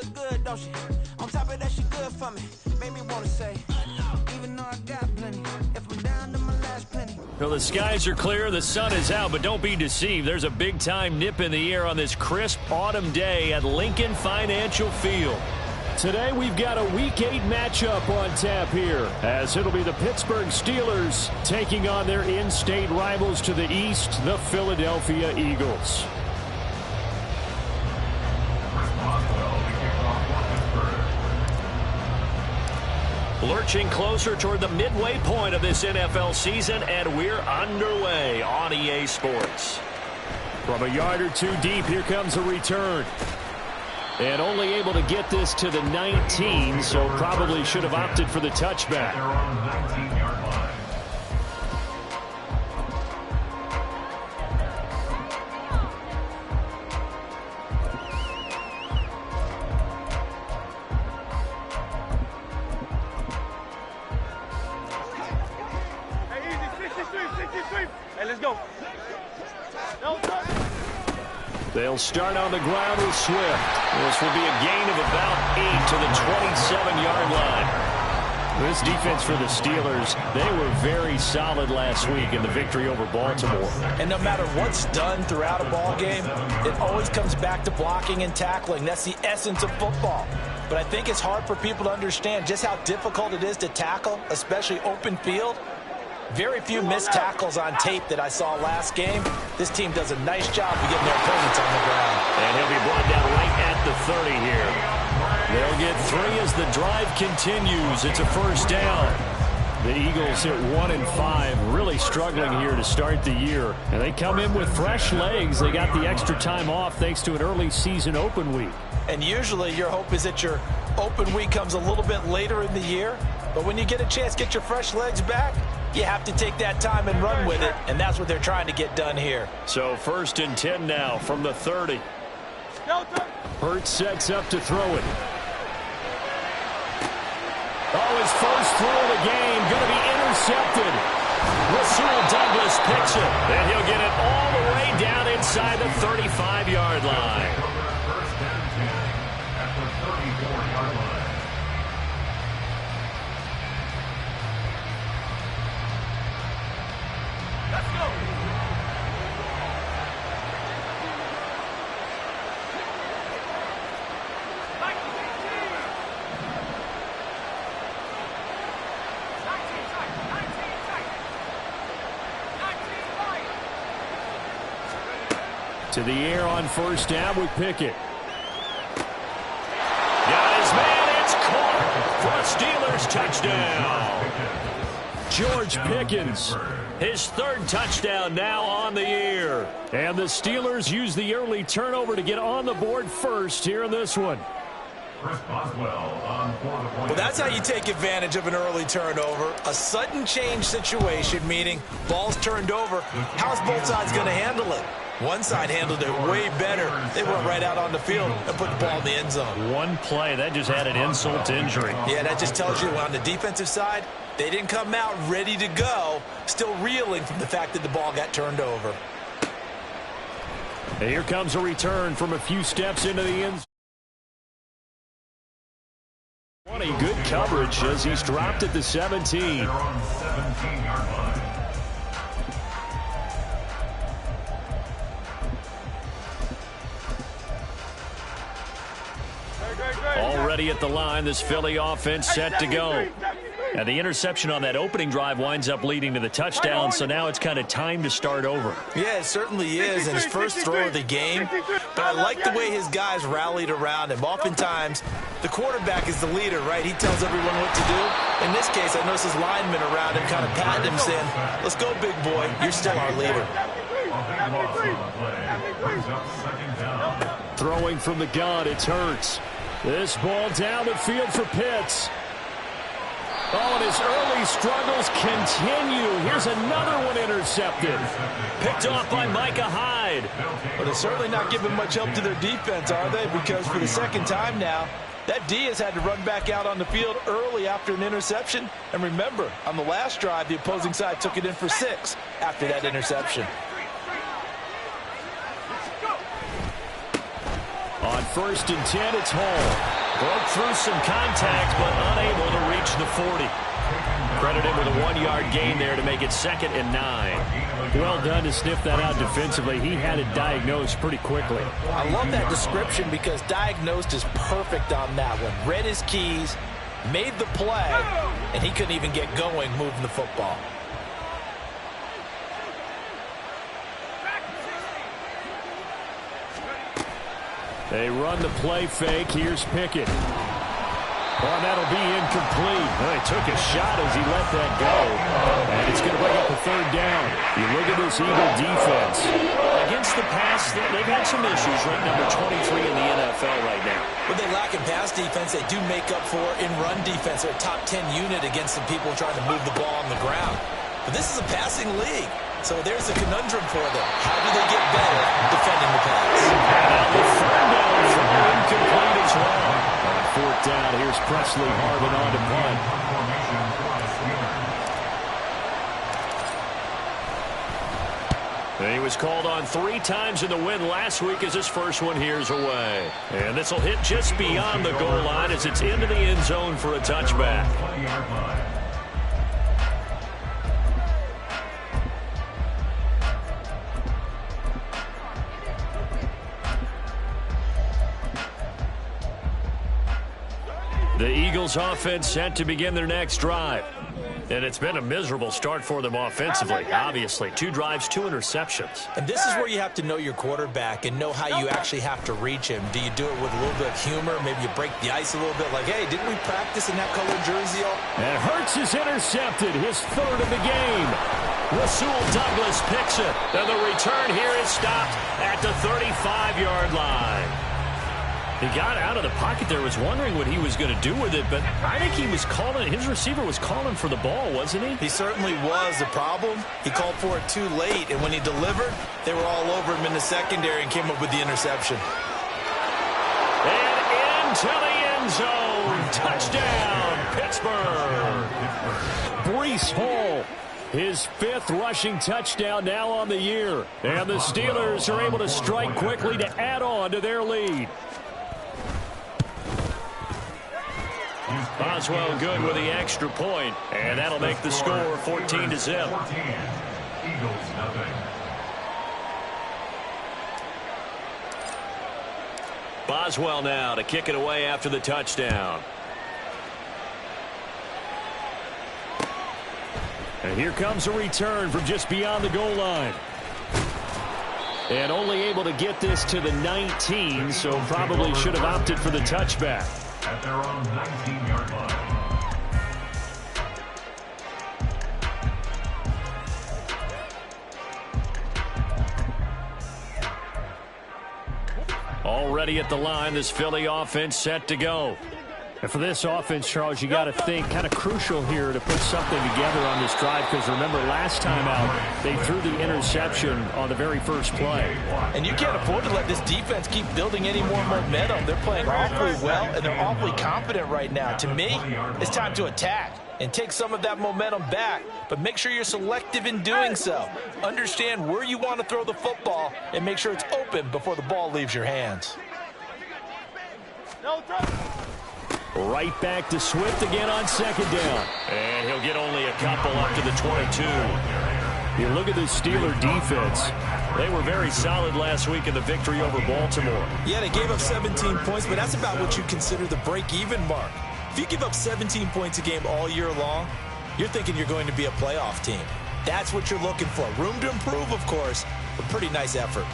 look good, don't she? On top of that, she good for me. Made me wanna say, even though I got plenty, if I'm down to my last penny. Well, the skies are clear, the sun is out, but don't be deceived. There's a big-time nip in the air on this crisp autumn day at Lincoln Financial Field. Today we've got a Week 8 matchup on tap here, as it'll be the Pittsburgh Steelers taking on their in-state rivals to the east, the Philadelphia Eagles. Lurching closer toward the midway point of this NFL season, and we're underway on EA Sports. From a yard or two deep, here comes a return. And only able to get this to the 19, so probably should have opted for the touchback. Hey, let's go. They'll start on the ground with Swift. This will be a gain of about 8 to the 27-yard line. This defense for the Steelers, they were very solid last week in the victory over Baltimore. And no matter what's done throughout a ball game, it always comes back to blocking and tackling. That's the essence of football. But I think it's hard for people to understand just how difficult it is to tackle, especially open field. Very few missed tackles on tape that I saw last game. This team does a nice job of getting their opponents on the ground. And he'll be brought down right at the 30 here. They'll get 3 as the drive continues. It's a first down. The Eagles at 1-5, really struggling here to start the year. And they come in with fresh legs. They got the extra time off thanks to an early season open week. And usually your hope is that your open week comes a little bit later in the year. But when you get a chance to get your fresh legs back, you have to take that time and run with it, and that's what they're trying to get done here. So 1st and 10 now from the 30. Hurts sets up to throw it. Oh, his first throw of the game going to be intercepted. Rasul Douglas picks it, and he'll get it all the way down inside the 35-yard line. To the air on first down with Pickett. Got his man, it's caught for a Steelers touchdown. George Pickens, his 3rd touchdown now on the year. And the Steelers use the early turnover to get on the board first here in this one. Well, that's how you take advantage of an early turnover. A sudden change situation, meaning ball's turned over. How's both sides going to handle it? One side handled it way better. They went right out on the field and put the ball in the end zone. One play, that just added insult to injury. Yeah, that just tells you on the defensive side, they didn't come out ready to go, still reeling from the fact that the ball got turned over. And here comes a return from a few steps into the end zone. Good coverage as he's dropped at the 17. Already at the line, this Philly offense set to go. And the interception on that opening drive winds up leading to the touchdown, so now it's kind of time to start over. Yeah, it certainly is, and his first throw of the game. But I like the way his guys rallied around him. Oftentimes, the quarterback is the leader, right? He tells everyone what to do. In this case, I noticed his linemen around him kind of patting him, saying, let's go, big boy. You're still our leader. Throwing from the gun, it's Hurts. This ball down the field for Pitts. Oh, and his early struggles continue. Here's another one intercepted. Picked off by Micah Hyde. But they're certainly not giving much help to their defense, are they? Because for the second time now, that D has had to run back out on the field early after an interception. And remember, on the last drive, the opposing side took it in for 6 after that interception. On 1st and 10, it's Hall. Broke through some contact, but unable to reach the 40. Credit him with a 1-yard gain there to make it 2nd and 9. Well done to sniff that out defensively. He had it diagnosed pretty quickly. I love that description because diagnosed is perfect on that one. Read his keys, made the play, and he couldn't even get going moving the football. They run the play fake. Here's Pickett. Oh, that'll be incomplete. Well, he took a shot as he let that go. And it's going to bring up a 3rd down. You look at this Eagle defense. Against the pass, they've had some issues. Ranked number 23 in the NFL right now. When they lack in pass defense, they do make up for in run defense. They're a top 10 unit against some people trying to move the ball on the ground. But this is a passing league. So there's a conundrum for them. How do they get better defending the pass? And the 3rd down throw incomplete as well. On 4th down, here's Presley Harvin on to punt. He was called on 3 times in the win last week as his first one here's away. And this will hit just beyond the goal line as it's into the end zone for a touchback. The Eagles offense set to begin their next drive. And it's been a miserable start for them offensively, obviously. 2 drives, 2 interceptions. And this is where you have to know your quarterback and know how you actually have to reach him. Do you do it with a little bit of humor? Maybe you break the ice a little bit like, hey, didn't we practice in that colored jersey? And Hurts is intercepted, his 3rd of the game. Rasul Douglas picks it. And the return here is stopped at the 35-yard line. He got out of the pocket there, was wondering what he was going to do with it, but I think he was calling, his receiver was calling for the ball, wasn't he? He certainly was. The problem, he called for it too late, and when he delivered, they were all over him in the secondary and came up with the interception. And into the end zone. Touchdown, Pittsburgh. Breece Hall, his 5th rushing touchdown now on the year. And the Steelers are able to strike quickly to add on to their lead. Boswell good with the extra point, and that'll make the score 14-0. Boswell now to kick it away after the touchdown. And here comes a return from just beyond the goal line. And only able to get this to the 19, so probably should have opted for the touchback. At their own 19-yard line. Already at the line, this Philly offense set to go. And for this offense, Charles, you got to think kind of crucial here to put something together on this drive, because remember last time out they threw the interception on the very first play. And you can't afford to let this defense keep building any more momentum. They're playing awfully well, and they're awfully confident right now. To me, it's time to attack and take some of that momentum back, but make sure you're selective in doing so. Understand where you want to throw the football and make sure it's open before the ball leaves your hands. Right back to Swift again on 2nd down. And he'll get only a couple up to the 22. You look at the Steeler defense. They were very solid last week in the victory over Baltimore. Yeah, they gave up 17 points, but that's about what you consider the break-even mark. If you give up 17 points a game all year long, you're thinking you're going to be a playoff team. That's what you're looking for. Room to improve, of course, but pretty nice effort.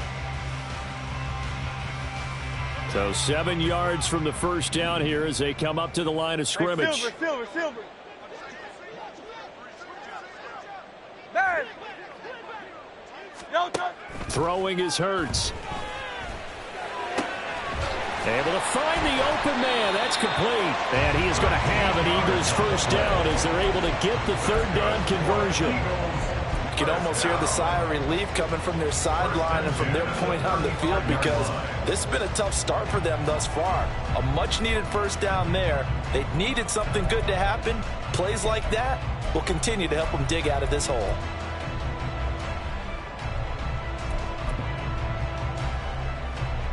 So 7 yards from the first down here as they come up to the line of scrimmage. Silver. Throwing is Hurts. Able to find the open man. That's complete. And he is going to have an Eagles first down as they're able to get the 3rd down conversion. You can almost hear the sigh of relief coming from their sideline and from their point on the field, because this has been a tough start for them thus far. A much-needed first down there. They needed something good to happen. Plays like that will continue to help them dig out of this hole.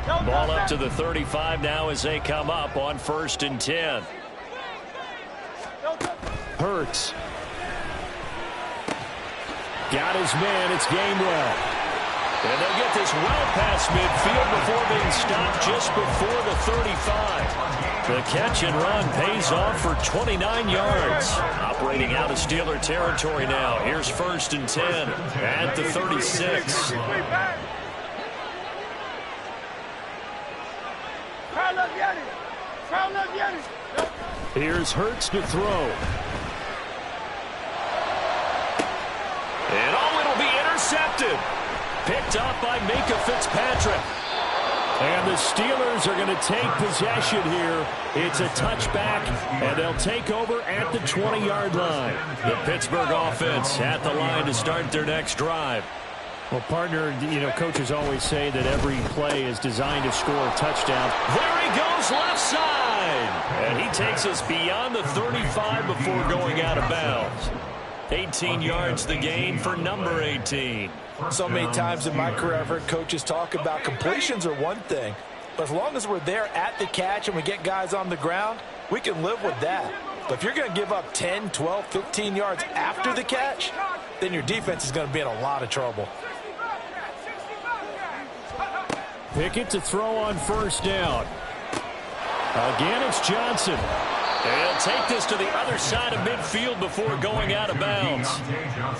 Ball up to the 35 now as they come up on 1st and 10. Hurts. Got his man. It's Gainwell. And they'll get this well past midfield before being stopped just before the 35. The catch and run pays off for 29 yards. Operating out of Steeler territory now. Here's 1st and 10 at the 36. Here's Hurts to throw. And oh, it'll be intercepted. Picked up by Minkah Fitzpatrick. And the Steelers are going to take possession here. It's a touchback, and they'll take over at the 20-yard line. The Pittsburgh offense at the line to start their next drive. Well, partner, coaches always say that every play is designed to score a touchdown. There he goes left side. And he takes us beyond the 35 before going out of bounds. 18 yards the gain for number 18. So many times in my career I've heard coaches talk about completions are one thing, but as long as we're there at the catch and we get guys on the ground, we can live with that. But if you're going to give up 10, 12, 15 yards after the catch, then your defense is going to be in a lot of trouble. Pickett to throw on 1st down. Again, it's Johnson. They'll take this to the other side of midfield before going out of bounds.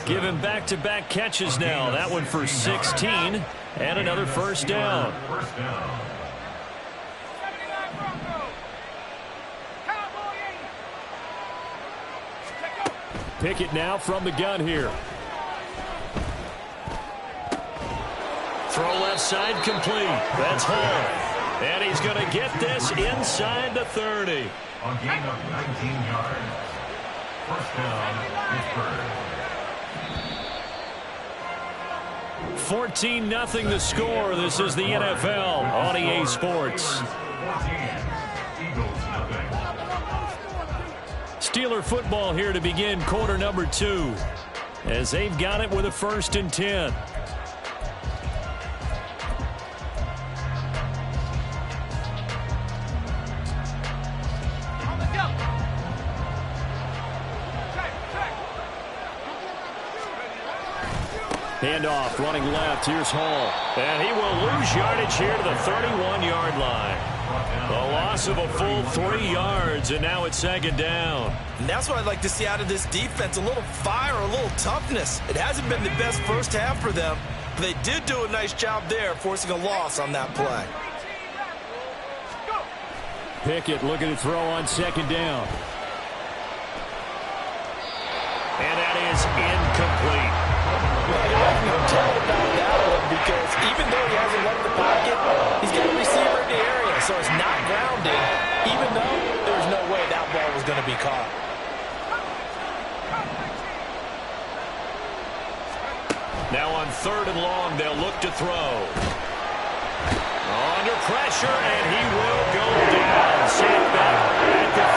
Give him back-to-back catches now. That one for 16 and another 1st down. Pickett now from the gun here. Throw left side complete. That's Hall. And he's going to get this inside the 30. A gain of 19 yards. 1st down, Pittsburgh. 14-0 the score. This is the NFL on EA Sports. Steeler football here to begin quarter number 2 as they've got it with a 1st and 10. Handoff, running left. Here's Hall. And he will lose yardage here to the 31-yard line. A loss of a full 3 yards, and now it's 2nd down. And that's what I'd like to see out of this defense, a little fire, a little toughness. It hasn't been the best first half for them, but they did do a nice job there, forcing a loss on that play. Pickett looking to throw on 2nd down. And that is incomplete. About that one, because even though he hasn't left the pocket, he's got a receiver in the area, so it's not grounded, even though there's no way that ball was going to be caught. Now on 3rd and long, they'll look to throw. Under pressure, and he will go down. Sacked back at the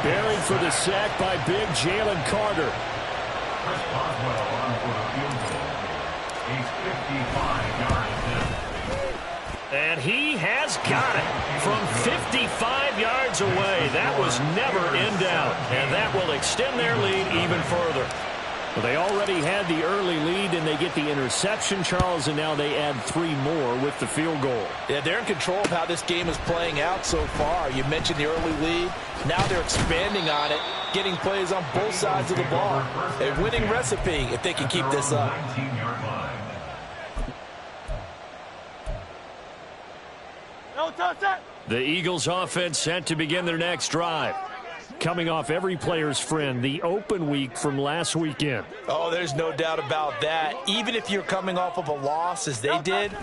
38. Buried for the sack by big Jalen Carter. Chris Boswell on for the field goal. He's 55 yards in. And he has got it from 55 yards away. That was never in doubt, and that will extend their lead even further. Well, they already had the early lead, and they get the interception, Charles, and now they add 3 more with the field goal. Yeah, they're in control of how this game is playing out so far. You mentioned the early lead. Now they're expanding on it, getting plays on both sides of the ball. A winning recipe if they can keep this up. 19-yard line. The Eagles offense set to begin their next drive. Coming off every player's friend, the open week from last weekend. Oh, there's no doubt about that. Even if you're coming off of a loss, as they did,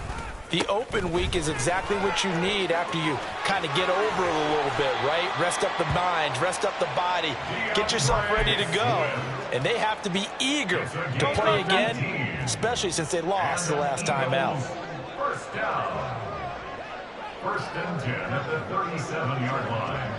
the open week is exactly what you need after you kind of get over it a little bit, right? Rest up the mind, rest up the body, get yourself ready to go. And they have to be eager to play again, especially since they lost the last time out. 1st down. 1st and 10 at the 37-yard line.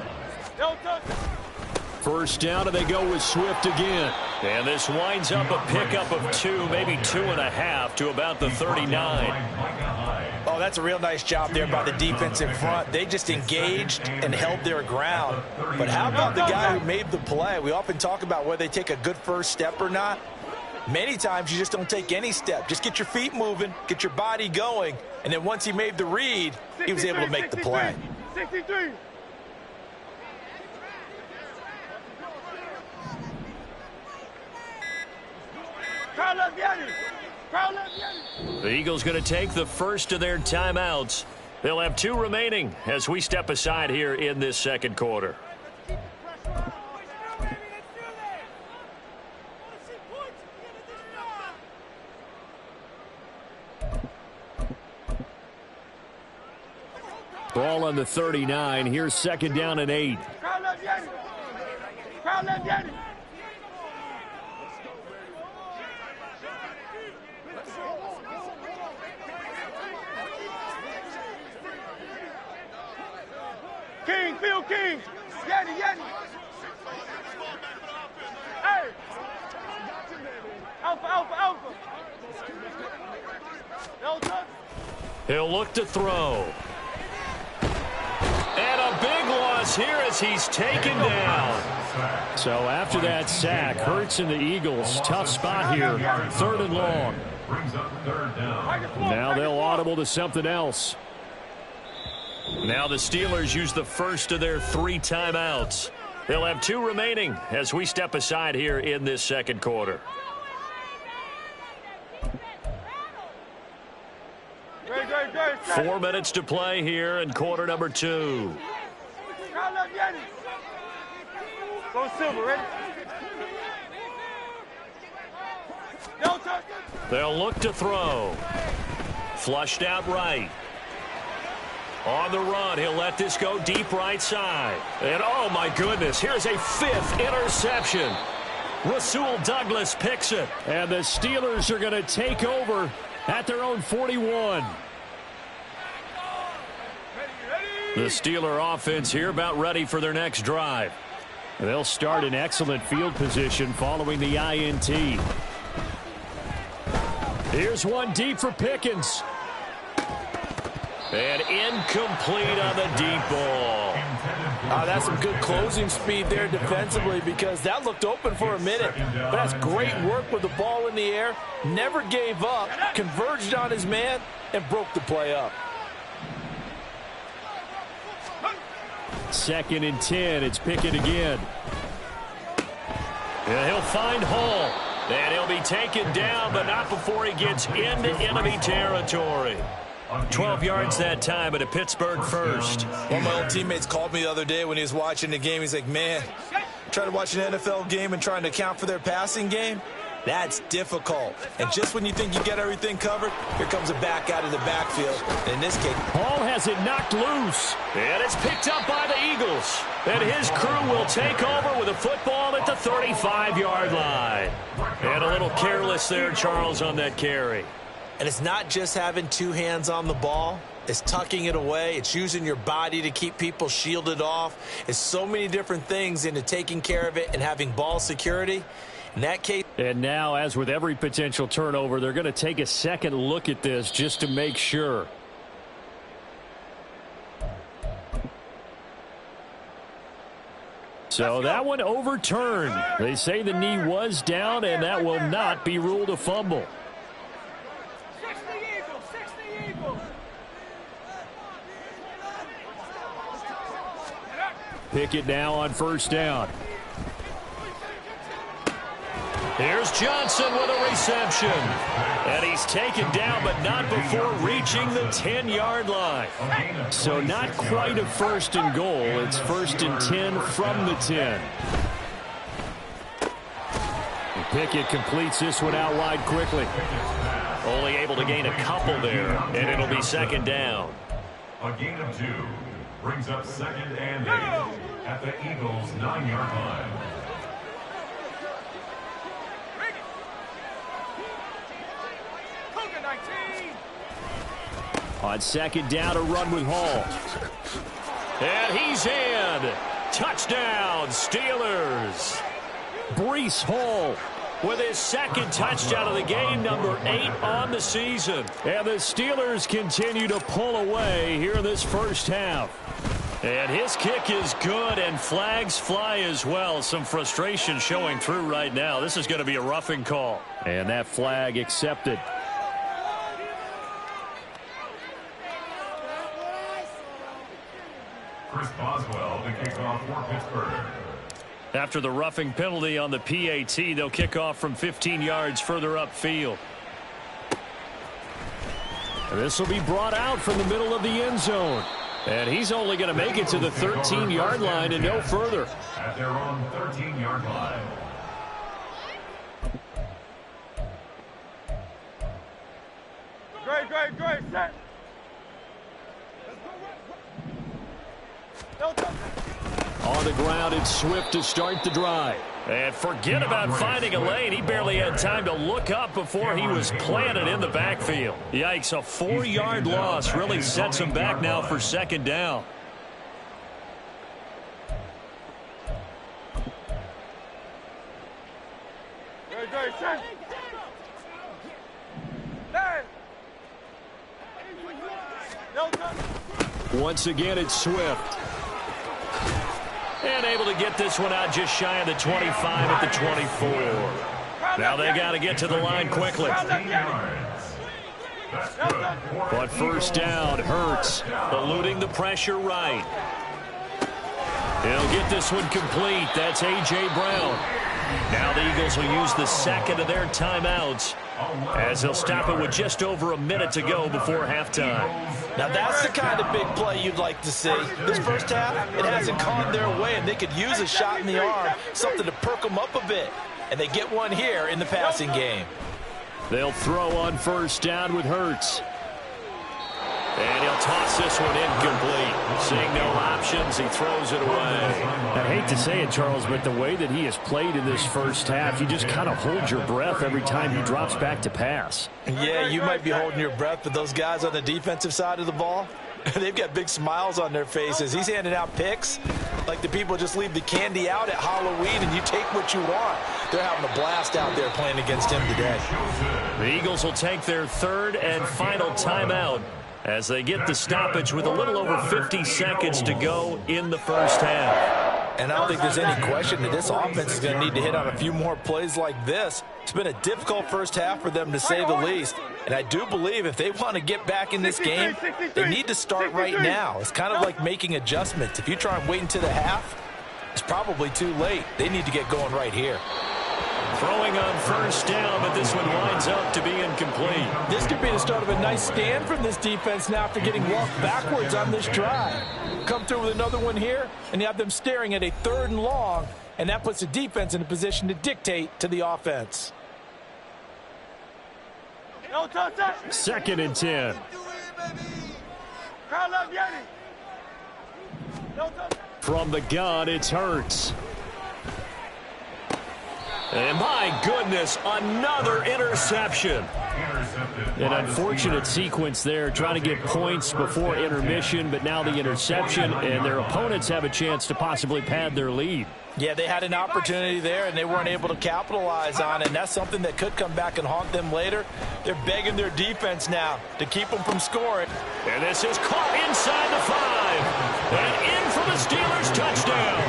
1st down, and they go with Swift again. And this winds up a pickup of 2, maybe 2.5 to about the 39. Micah Hyde. Oh, that's a real nice job there by the defense in front. They just engaged and held their ground. But how about the guy who made the play? We often talk about whether they take a good first step or not. Many times you just don't take any step. Just get your feet moving, get your body going, and then once he made the read, he was able to make the play. 63. The Eagles going to take the first of their timeouts. They'll have 2 remaining as we step aside here in this second quarter. Ball on the 39. Here's second down and 8. Crowd left Yanni. Crowd left Yanni. King, Phil King. Yanni, Yanni. Hey. Alpha, Alpha, Alpha. Delta. He'll look to throw. And a big loss here as he's taken down. So after that sack, Hurts and the Eagles, tough spot here, 3rd and long. Now they'll audible to something else. Now the Steelers use the first of their 3 timeouts. They'll have 2 remaining as we step aside here in this second quarter. Great. 4 minutes to play here in quarter number 2. Crowd left Yanni. Go Silver, ready? Delta. They'll look to throw. Flushed out right. On the run, he'll let this go deep right side. And oh my goodness, here's a 5th interception. Rasul Douglas picks it. And the Steelers are going to take over at their own 41. The Steeler offense here about ready for their next drive. They'll start in excellent field position following the INT. Here's one deep for Pickens. And incomplete on the deep ball. That's some good closing speed there defensively because that looked open for a minute. But that's great work with the ball in the air. Never gave up, converged on his man, and broke the play up. 2nd and 10. It's Pickett again. And he'll find Hall. And he'll be taken down, but not before he gets into enemy territory. 12 yards that time, but a Pittsburgh first. One of my old teammates called me the other day when he was watching the game. He's like, man, trying to watch an NFL game and trying to account for their passing game, that's difficult. And just when you think you get everything covered, here comes a back out of the backfield. In this case, Hall has it knocked loose. And it's picked up by the Eagles. And his crew will take over with a football at the 35-yard line. And a little careless there, Charles, on that carry. and it's not just having 2 hands on the ball. It's tucking it away. It's using your body to keep people shielded off. It's so many different things into taking care of it and having ball security. In that case. And now, as with every potential turnover, they're going to take a second look at this just to make sure. So that one overturned. They say the knee was down, and that will not be ruled a fumble. 60 Eagles. Pickett now on first down. Here's Johnson with a reception. And he's taken down, but not before reaching the 10-yard line. So not quite a first and goal. It's first and 10 from the 10. And Pickett completes this one out wide quickly. Only able to gain a couple there, and it'll be second down. A gain of 2 brings up second and 8 at the Eagles' 9-yard line. On second down, a run with Hall. And he's in. Touchdown, Steelers. Breece Hall with his second touchdown of the game, number 8 on the season. And the Steelers continue to pull away here in this first half. And his kick is good, and flags fly as well. Some frustration showing through right now. This is going to be a roughing call. And that flag accepted. Chris Boswell, the kickoff for Pittsburgh. After the roughing penalty on the PAT, they'll kick off from 15 yards further upfield. And this will be brought out from the middle of the end zone. And he's only going to make it to the 13-yard line and no further. At their own 13-yard line. Great, set. On the ground, it's Swift to start the drive. And forget about finding a lane. He barely had time to look up before he was planted in the backfield. Yikes, a 4-yard loss really sets him back now for second down. Great, set. Once again, it's Swift. And able to get this one out just shy of the 25 at the 24. Now they got to get to the line quickly. But first down, Hurts eluding the pressure right. He'll get this one complete. That's A.J. Brown. Now the Eagles will use the second of their timeouts as they'll stop it with just over a minute to go before halftime. Now that's the kind of big play you'd like to see. This first half, it hasn't gone their way, and they could use a shot in the arm, something to perk them up a bit. And they get one here in the passing game. They'll throw on first down with Hurts. And he'll toss this one incomplete. Seeing no options, he throws it away. I hate to say it, Charles, but the way that he has played in this first half, you just kind of hold your breath every time he drops back to pass. Yeah, you might be holding your breath, but those guys on the defensive side of the ball, they've got big smiles on their faces. He's handing out picks like the people just leave the candy out at Halloween and you take what you want. They're having a blast out there playing against him today. The Eagles will take their third and final timeout as they get the stoppage with a little over 50 seconds to go in the first half. And I don't think there's any question that this offense is going to need to hit on a few more plays like this. It's been a difficult first half for them, to say the least. And I do believe if they want to get back in this game, they need to start right now. It's kind of like making adjustments. If you try and wait until the half, it's probably too late. They need to get going right here. Throwing on first down, but this one winds up to be incomplete. This could be the start of a nice stand from this defense now after getting walked backwards on this drive. Come through with another one here, and you have them staring at a 3rd and long, and that puts the defense in a position to dictate to the offense. 2nd and 10. From the gun, it's Hurts. And my goodness, another interception. An unfortunate sequence there, trying to get points before intermission, but now the interception, and their opponents have a chance to possibly pad their lead. Yeah, they had an opportunity there, and they weren't able to capitalize on it, and that's something that could come back and haunt them later. They're begging their defense now to keep them from scoring. And this is caught inside the 5. And in for the Steelers' touchdown.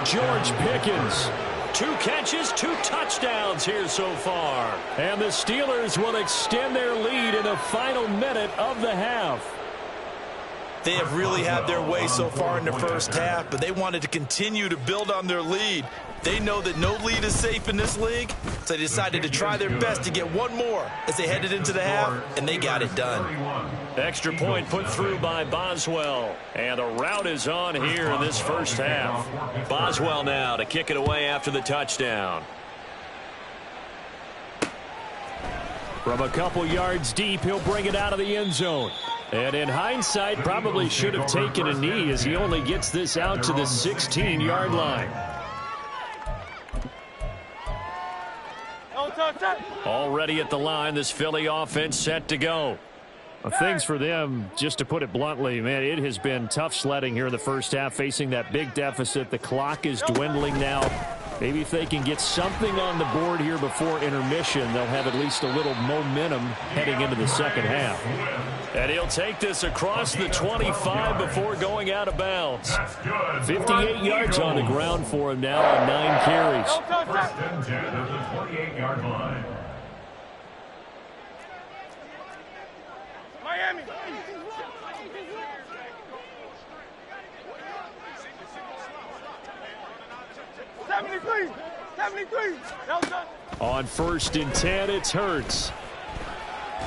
George Pickens. 2 catches, 2 touchdowns here so far. And the Steelers will extend their lead in the final minute of the half. They have really had their way so far in the first half, but they wanted to continue to build on their lead. They know that no lead is safe in this league, so they decided to try their best to get one more as they headed into the half, and they got it done. Extra point put through by Boswell, and a rout is on here in this first half. Boswell now to kick it away after the touchdown. From a couple yards deep, he'll bring it out of the end zone. And in hindsight, probably should have taken a knee as he only gets this out to the 16-yard line. Already at the line, this Philly offense set to go. Things for them, just to put it bluntly, man, it has been tough sledding here in the first half, facing that big deficit. The clock is dwindling now. Maybe if they can get something on the board here before intermission, they'll have at least a little momentum heading into the second half. And he'll take this across the 25 before going out of bounds. 58 yards on the ground for him now on 9 carries. First and 10 at the 28-yard line. Miami. 73. 73. On 1st and 10, it's Hurts.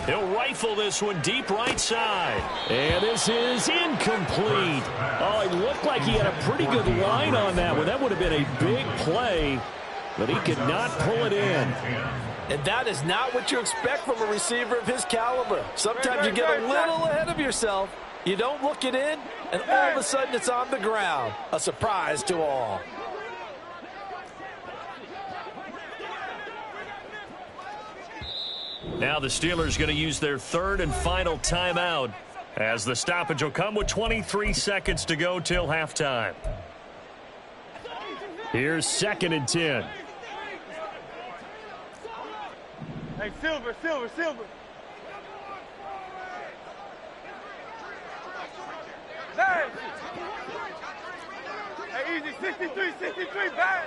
He'll rifle this one deep right side. And this is incomplete. Oh, it looked like he had a pretty good line on that one. That would have been a big play, but he could not pull it in. And that is not what you expect from a receiver of his caliber. Sometimes you get a little ahead of yourself. You don't look it in, and all of a sudden it's on the ground. A surprise to all. Now the Steelers going to use their 3rd and final timeout as the stoppage will come with 23 seconds to go till halftime. Here's 2nd and 10. Hey, Silver. Hey, easy. 63, bad.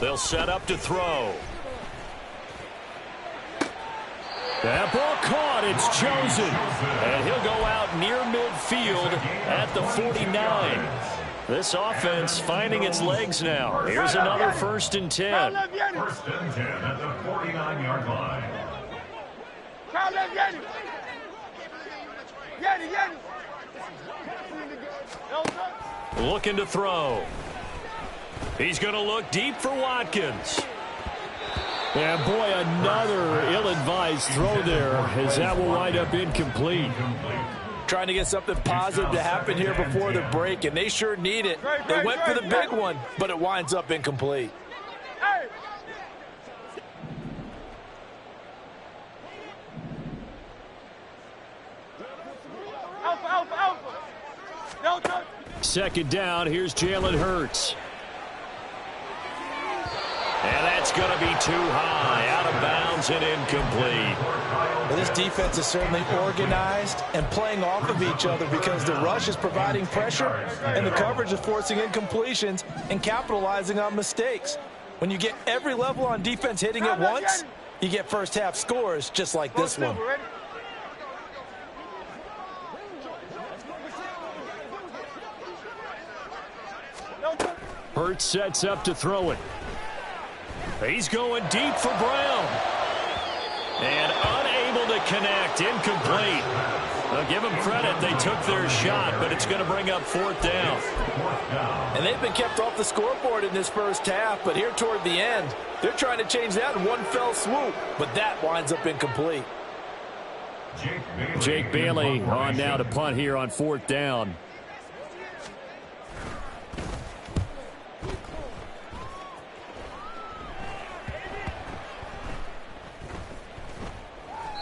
They'll set up to throw. That ball caught. It's chosen. And he'll go out near midfield at the 49. This offense finding its legs now. Here's another 1st and 10. 1st and 10 at the 49-yard line. Looking to throw. He's going to look deep for Watkins. And boy, another ill-advised throw there, as that will wind up incomplete. Trying to get something positive to happen here before the break, and they sure need it. They went for the big one, but it winds up incomplete. Alpha. 2nd down, here's Jalen Hurts. And that's going to be too high, out of bounds and incomplete. Well, this defense is certainly organized and playing off of each other because the rush is providing pressure and the coverage is forcing incompletions and capitalizing on mistakes. When you get every level on defense hitting at once, you get first half scores just like this one. Hurts sets up to throw it. He's going deep for Brown. And unable to connect. Incomplete. Now give them credit. They took their shot, but it's going to bring up 4th down. And they've been kept off the scoreboard in this first half, but here toward the end, they're trying to change that in one fell swoop, but that winds up incomplete. Jake Bailey on now to punt here on 4th down.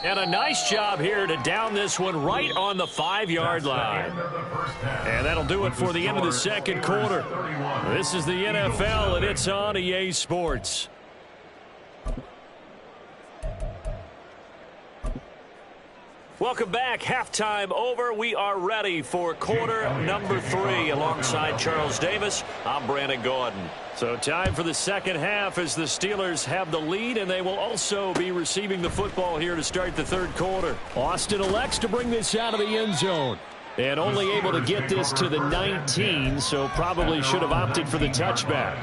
And a nice job here to down this one right on the 5-yard line. And that'll do it for the end of the second quarter. This is the NFL, and it's on EA Sports. Welcome back. Halftime over. We are ready for quarter number 3. Alongside Charles Davis, I'm Brandon Gordon. So time for the second half as the Steelers have the lead, and they will also be receiving the football here to start the third quarter. Austin elects to bring this out of the end zone. And only able to get this to the 19, so probably should have opted for the touchback.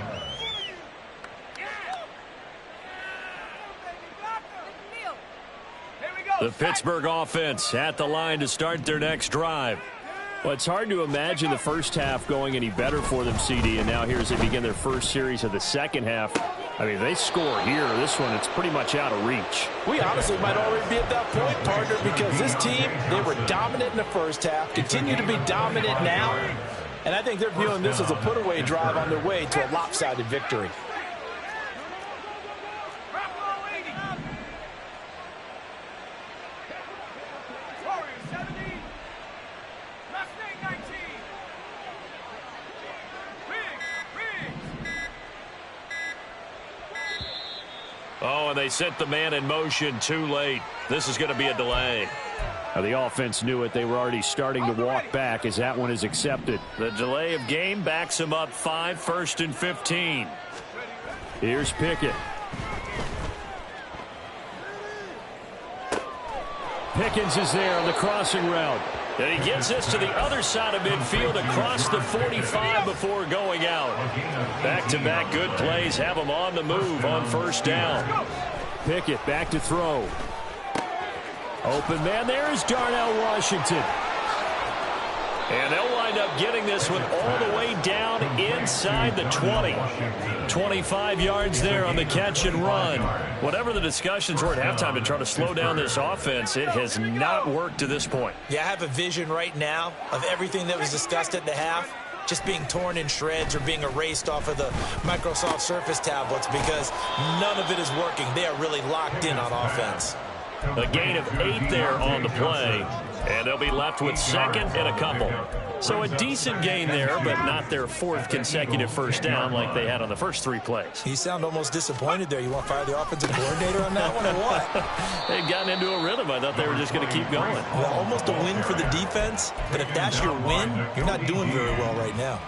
The Pittsburgh offense at the line to start their next drive. Well, it's hard to imagine the first half going any better for them, CD, and now here as they begin their first series of the second half. I mean, they score here. This one, it's pretty much out of reach. We honestly might already be at that point, partner, because this team, they were dominant in the first half, continue to be dominant now, and I think they're viewing this as a put-away drive on their way to a lopsided victory. and they sent the man in motion too late. This is going to be a delay. Now the offense knew it. They were already starting to walk back as that one is accepted. The delay of game backs him up 5, 1st and 15. Here's Pickett. Pickens is there on the crossing route. And he gets this to the other side of midfield across the 45 before going out. Back-to-back good plays have him on the move on 1st down. Pickett back to throw. Open man, there is Darnell Washington. And they'll wind up getting this one all the way down inside the 20. 25 yards there on the catch and run. Whatever the discussions were at halftime to try to slow down this offense, it has not worked to this point. Yeah, I have a vision right now of everything that was discussed at the half just being torn in shreds or being erased off of the Microsoft Surface tablets because none of it is working. They are really locked in on offense. A gain of 8 there on the play, and they'll be left with 2nd and a couple. So a decent gain there, but not their 4th consecutive 1st down like they had on the first 3 plays. You sound almost disappointed there. You want to fire the offensive coordinator on that one or what? They'd gotten into a rhythm. I thought they were just going to keep going. Well, almost a win for the defense, but if that's your win, you're not doing very well right now.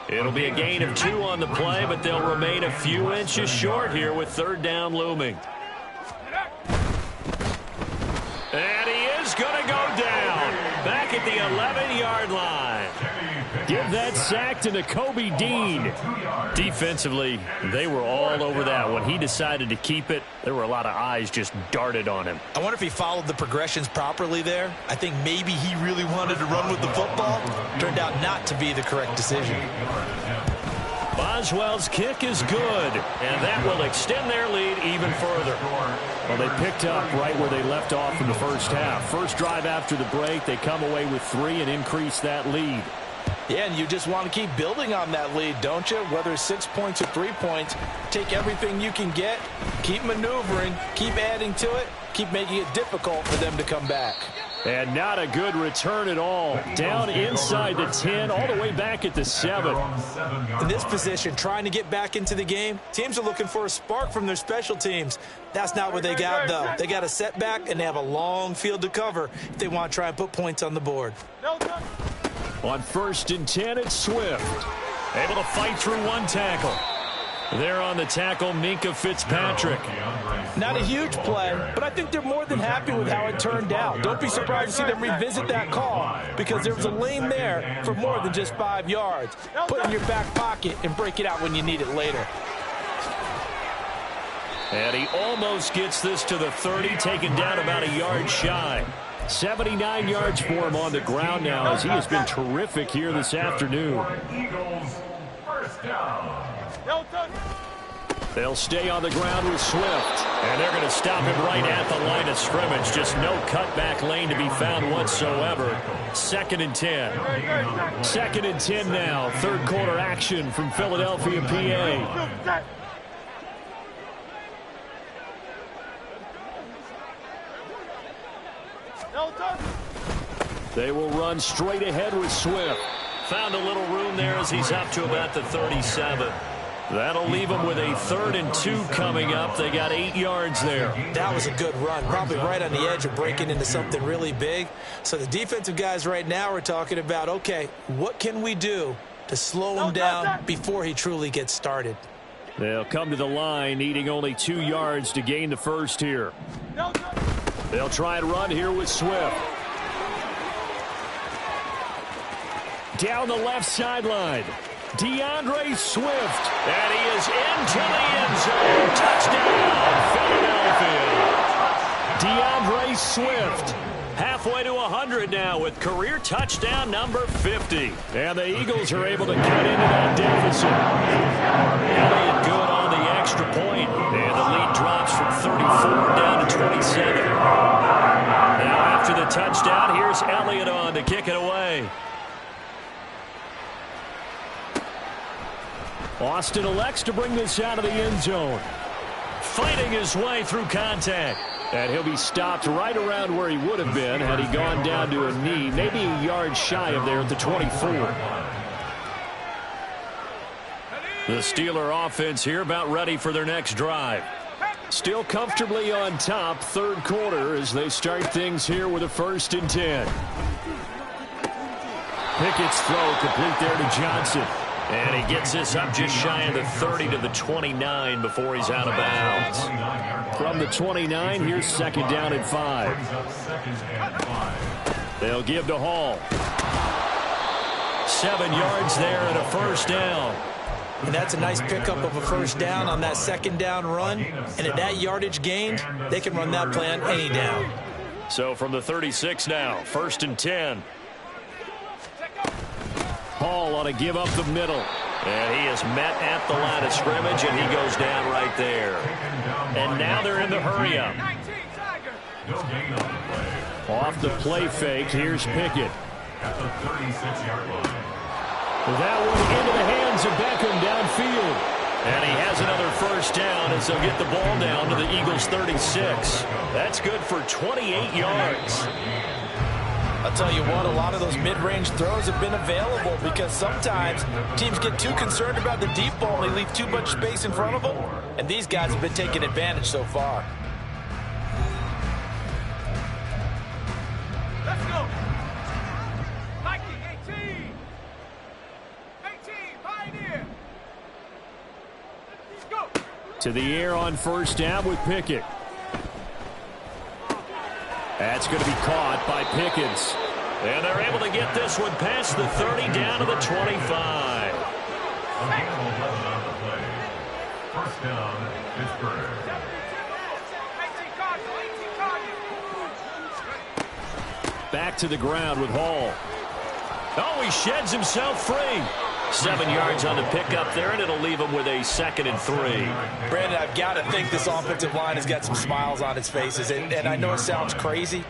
It'll be a gain of 2 on the play, but they'll remain a few inches short here with 3rd down looming. And he is going to go down back at the 11-yard line. Give that sack to Nakobe Dean. Defensively, they were all over that. When he decided to keep it, there were a lot of eyes just darted on him. I wonder if he followed the progressions properly there. I think maybe he really wanted to run with the football. Turned out not to be the correct decision. Boswell's kick is good, and that will extend their lead even further. Well, they picked up right where they left off in the first half. First drive after the break, they come away with 3 and increase that lead. Yeah, and you just want to keep building on that lead, don't you? Whether it's 6 points or 3 points, take everything you can get, keep maneuvering, keep adding to it, keep making it difficult for them to come back. And not a good return at all. Down inside the 10, all the way back at the 7. In this position, trying to get back into the game, teams are looking for a spark from their special teams. That's not what they got, though. They got a setback, and they have a long field to cover if they want to try and put points on the board. On 1st and 10, it's Swift. Able to fight through 1 tackle. There on the tackle, Minkah Fitzpatrick. Not a huge play, but I think they're more than happy with how it turned out. Don't be surprised to see them revisit that call because there was a lane there for more than just 5 yards. Put it in your back pocket and break it out when you need it later. And he almost gets this to the 30, taken down about a yard shy. 79 yards for him on the ground now as he has been terrific here this afternoon. Eagles, 1st down. They'll stay on the ground with Swift. And they're going to stop him right at the line of scrimmage. Just no cutback lane to be found whatsoever. 2nd and 10. 2nd and 10 now. 3rd quarter action from Philadelphia, PA. They will run straight ahead with Swift. Found a little room there as he's up to about the 37. That'll leave them with a 3rd and 2 coming up. They got 8 yards there. That was a good run, probably right on the edge of breaking into something really big. So the defensive guys right now are talking about, okay, what can we do to slow him down before he truly gets started? They'll come to the line, needing only 2 yards to gain the first here. They'll try and run here with Swift. Down the left sideline. DeAndre Swift. And he is into the end zone. Touchdown, Philadelphia. DeAndre Swift. Halfway to 100 now with career touchdown number 50. And the Eagles are able to cut into that deficit. Elliott good on the extra point. And the lead drops from 34 down to 27. Now after the touchdown, here's Elliott on to kick it away. Austin elects to bring this out of the end zone. Fighting his way through contact. And he'll be stopped right around where he would have been had he gone down to a knee, maybe a yard shy of there at the 24. The Steeler offense here about ready for their next drive. Still comfortably on top, third quarter, as they start things here with a 1st and 10. Pickett's throw complete there to Johnson. And he gets this up just shy of the 30 to the 29 before he's out of bounds. From the 29, here's 2nd down and 5. They'll give to Hall. 7 yards there and a 1st down. And that's a nice pickup of a 1st down on that 2nd down run. And at that yardage gained, they can run that play on any down. So from the 36 now, 1st and 10. Hall on a give up the middle. And he is met at the line of scrimmage, and he goes down right there. And now they're in the hurry up. Off the play fake, here's Pickett. At the 36-yard line. That one into the hands of Beckham downfield. And he has another 1st down as they'll get the ball down to the Eagles' 36. That's good for 28 yards. I'll tell you what, a lot of those mid-range throws have been available because sometimes teams get too concerned about the deep ball and they leave too much space in front of them. And these guys have been taking advantage so far. Let's go. Mikey, 18. 18, Pioneer. Let's go. To the air on 1st down with Pickett. That's going to be caught by Pickens. And they're able to get this one past the 30 down to the 25. 1st down, Pittsburgh. Back to the ground with Hall. Oh, he sheds himself free. 7 yards on the pickup there, and it'll leave him with a 2nd and 3. Brandon, I've got to think this offensive line has got some smiles on its faces. And I know it sounds crazy,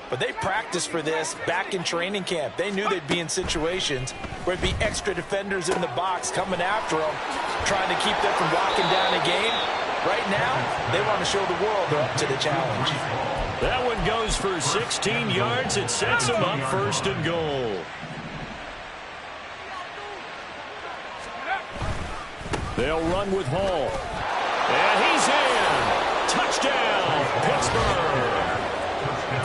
but they practiced for this back in training camp. They knew they'd be in situations where it'd be extra defenders in the box coming after them, trying to keep them from locking down a game. Right now, they want to show the world they're up to the challenge. That one goes for 16 yards. It sets them up 1st and goal. They'll run with Hall. And he's in. Touchdown, Pittsburgh.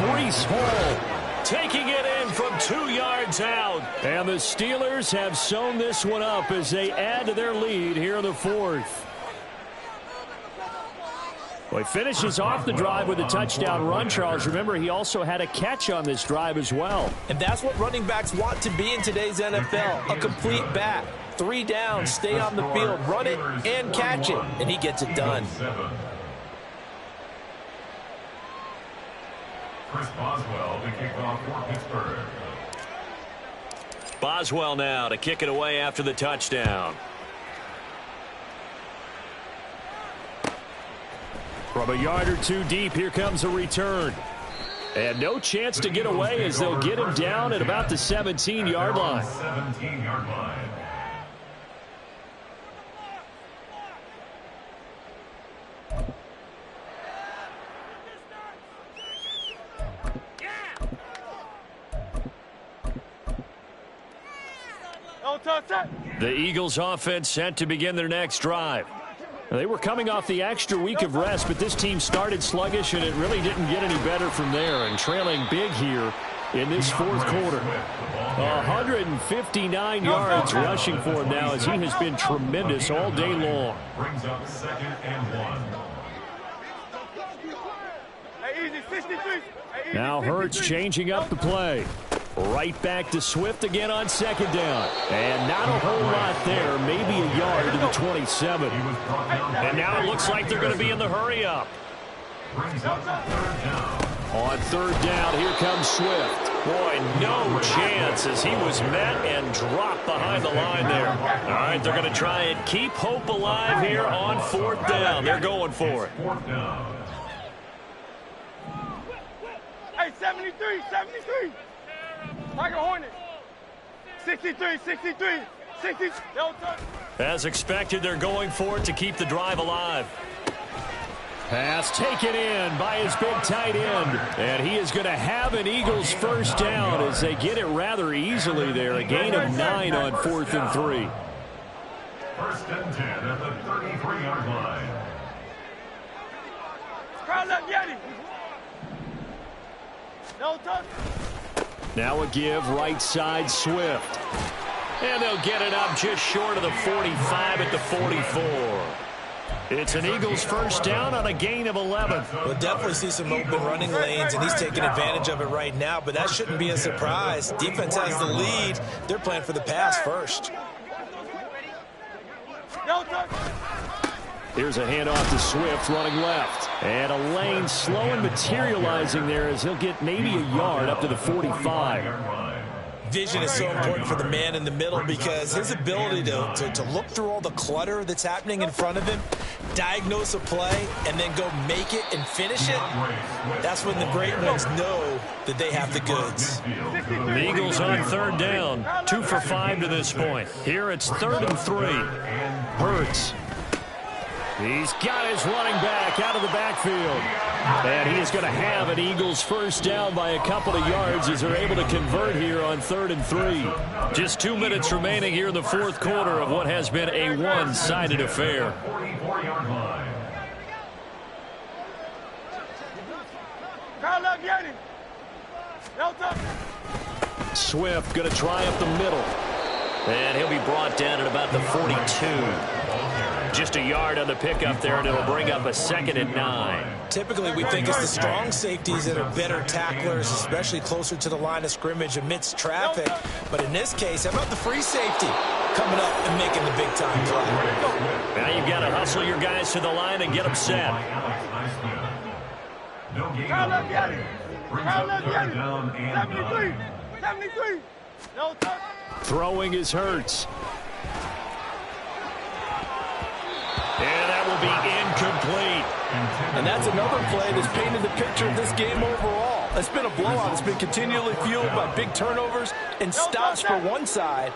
Breece Hall taking it in from 2 yards out. And the Steelers have sewn this one up as they add to their lead here in the 4th. Well, he finishes off the drive with a touchdown run, Charles. Remember, he also had a catch on this drive as well. And that's what running backs want to be in today's NFL, a complete back. 3 down, stay on the field, run it, and catch it. And he gets it done. Chris Boswell to kick off for Pittsburgh. Boswell now to kick it away after the touchdown. From a yard or 2 deep, here comes a return. And no chance to get away as they'll get him down at about the 17-yard line. 17-yard line. The Eagles offense set to begin their next drive. They were coming off the extra week of rest, but this team started sluggish, and it really didn't get any better from there, and trailing big here in this 4th quarter. 159 yards rushing for him now as he has been tremendous all day long. Brings up 2nd and 1. Now Hurts changing up the play. Right back to Swift again on 2nd down. And not a whole lot there, maybe a yard to the 27. And now it looks like they're going to be in the hurry-up. Brings up 3rd down. On 3rd down, here comes Swift. Boy, no chance as he was met and dropped behind the line there. All right, they're going to try and keep hope alive here on 4th down. They're going for it. 4th down. Hey, 73, 73. Tiger Hornet. 63, 63, 60. As expected, they're going for it to keep the drive alive. Pass taken in by his big tight end. And he is going to have an Eagles 1st down as they get it rather easily there. A gain of 9 on 4th and 3. 1st and 10 at the 33-yard line. Foul left, Yeti. No touch. Now a give, right side, Swift. And they'll get it up just short of the 45 at the 44. It's an Eagles first down on a gain of 11. We'll definitely see some open running lanes, and he's taking advantage of it right now, but that shouldn't be a surprise. Defense has the lead. They're playing for the pass first. No touch. Here's a handoff to Swift running left. And a lane slow and materializing there as he'll get maybe a yard up to the 45. Vision is so important for the man in the middle because his ability to look through all the clutter that's happening in front of him, diagnose a play, and then go make it and finish it, that's when the great ones know that they have the goods. The Eagles on third down. 2 for 5 to this point. Here it's 3rd and 3. Hurts. He's got his running back out of the backfield. And he is going to have an Eagles first down by a couple of yards as they're able to convert here on 3rd and 3. Just 2 minutes remaining here in the fourth quarter of what has been a one-sided affair. Swift going to try up the middle. And he'll be brought down at about the 42. Just a yard on the pickup there, and it'll bring up a 2nd and 9. Typically, we think it's the strong safeties that are better tacklers, especially closer to the line of scrimmage amidst traffic. But in this case, how about the free safety coming up and making the big-time play? Now you've got to hustle your guys to the line and get them set. Foul left, Yeti. Foul left, Yeti. 73. No touch. Throwing is Hurts. And that will be incomplete. And that's another play that's painted the picture of this game overall. It's been a blowout. It's been continually fueled by big turnovers and stops for one side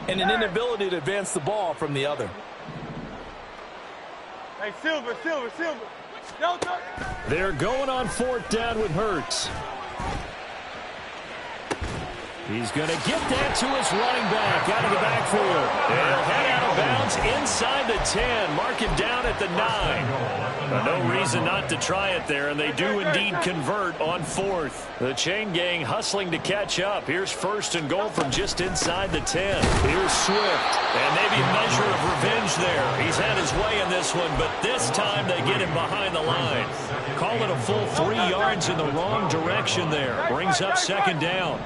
and an inability to advance the ball from the other. Hey, Silver. No touch. They're going on 4th down with Hurts. He's going to get that to his running back out of the backfield. They'll head out of bounds inside the 10. Mark him down at the 9. No reason not to try it there, and they do indeed convert on 4th. The chain gang hustling to catch up. Here's 1st and goal from just inside the 10. Here's Swift, and maybe a measure of revenge there. He's had his way in this one, but this time they get him behind the line. Call it a full 3 yards in the wrong direction there. Brings up 2nd down.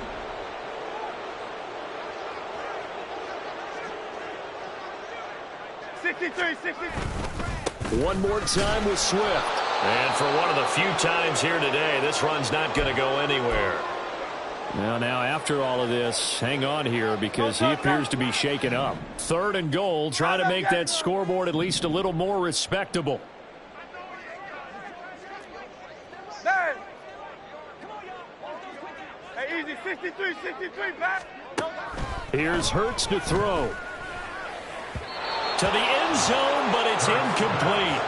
One more time with Swift. And for one of the few times here today, this run's not going to go anywhere. Now, after all of this, hang on here because he appears to be shaken up. 3rd and goal, trying to make that scoreboard at least a little more respectable. Hey, easy, 63, back. Here's Hurts to throw. To the end zone, but it's incomplete.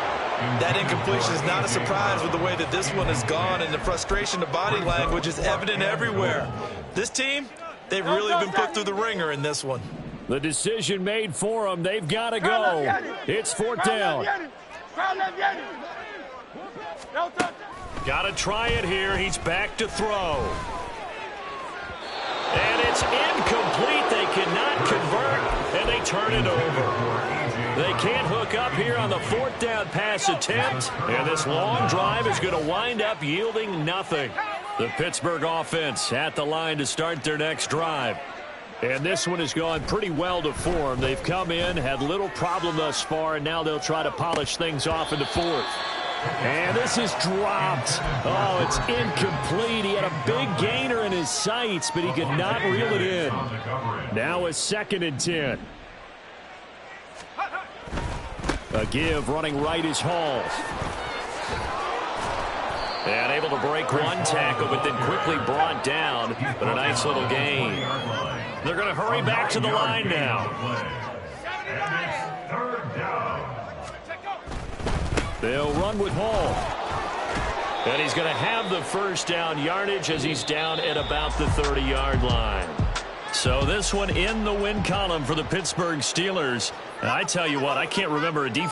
That incompletion is not a surprise with the way that this one has gone, and the frustration of body language is evident everywhere. This team, they've really been put through the ringer in this one. The decision made for them. They've got to go. It's 4th down. Got to try it here. He's back to throw. And it's incomplete. They cannot convert, and they turn it over. They can't hook up here on the 4th down pass attempt, and this long drive is going to wind up yielding nothing. The Pittsburgh offense at the line to start their next drive. And this one has gone pretty well to form. They've come in, had little problem thus far, and now they'll try to polish things off into 4th. And this is dropped. Oh, it's incomplete. He had a big gainer in his sights, but he could not reel it in. Now a 2nd and 10. A give running right is Hall. And able to break one tackle, but then quickly brought down. But a nice little gain. They're going to hurry back to the line now. They'll run with Hall. And he's going to have the first down yardage as he's down at about the 30-yard line. So this one in the win column for the Pittsburgh Steelers. And I tell you what, I can't remember a defense